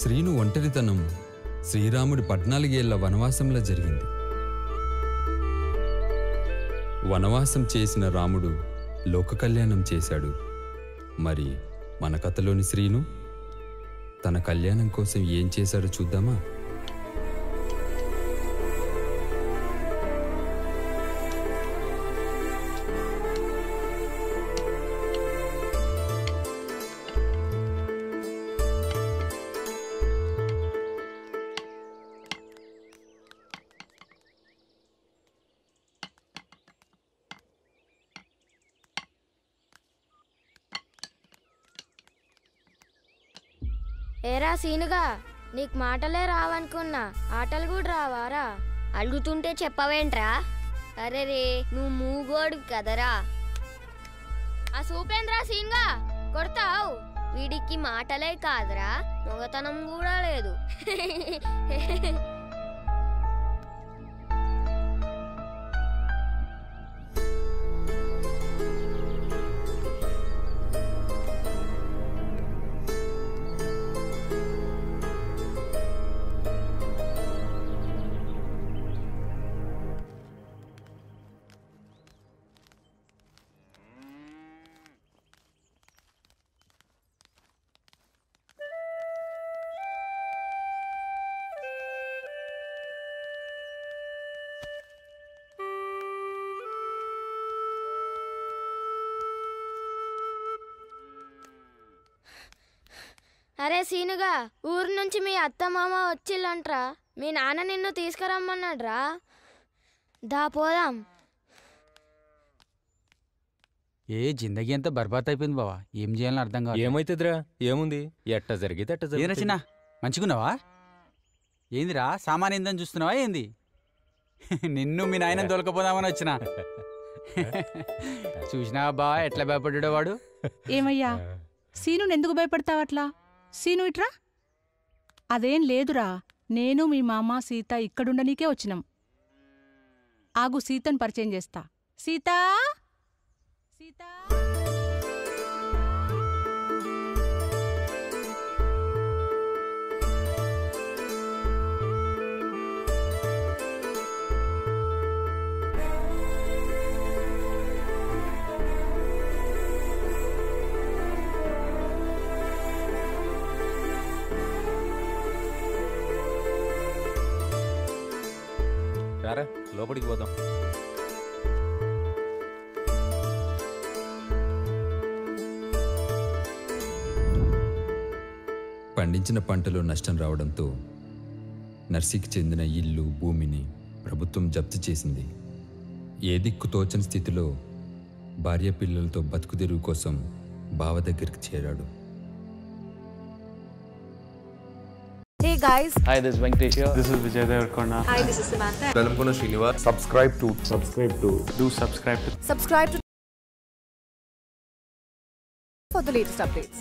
శ్రీను ఒంటరితనం శ్రీరాముడి 14 ఏళ్ల వనవాసంలో జరిగింది. వనవాసం చేసిన రాముడు లోక కళ్యాణం చేశాడు. మరి మన కథలోని శ్రీను తన కళ్యాణం కోసం ఏం చేశాడో చూద్దామా? ఏరా సీనుగా, నీకు మాటలే రావనుకున్నా, ఆటలు కూడా రావారా? అడుగుతుంటే చెప్పవేంట్రా? అరే రే, నువ్వు మూగోడు కదరా. ఆ సూపేంద్రా సీన్గా కొడతావు. వీడికి మాటలే కాదురా, మొగతనం కూడా లేదు. అరే సీనుగా, ఊరు నుంచి మీ అత్త మామ వచ్చిల్లంట్రా. మీ నాన్న నిన్ను తీసుకురమ్మన్నాడ్రా. దా పోదాం. ఏ జిందగీ అంతా బర్బాద్ అయిపోయింది బావా. ఏం చేయాలని అర్థం కాదు. ఏమైతుందిరా? ఏముంది, ఎట్ట జరిగితే అట్ట ఏ రచన మంచిగున్నావా? ఏందిరా సామాన్ ఏందని చూస్తున్నావా ఏంది? నిన్ను మీ నాయన తోలుకపోదామని వచ్చిన. చూసినావా బావా ఎట్లా భయపడ్డాడో వాడు? ఏమయ్యా సీను ఎందుకు భయపడతావట్లా? సీను ఇట్రా. అదేం లేదురా, నేను మీ మామ సీత ఇక్కడుండనీకే వచ్చినాం. ఆగు, సీతను పరిచయం చేస్తా. సీతా, సీతా. రారా లోపలికి పోదాం. పండించిన పంటలో నష్టం రావడంతో నర్సీకి చెందిన ఇల్లు భూమిని ప్రభుత్వం జప్తు చేసింది. ఏ దిక్కు తోచని స్థితిలో భార్య పిల్లలతో బతుకుదెరువు కోసం బావ దగ్గరికి చేరాడు. Hey guys. Hi, this is Venkatesh here. This is Vijay Devarkonda. Hi, this is Samantha. Velamkona Srinivas. Subscribe to. Do subscribe to. Subscribe to for the latest updates.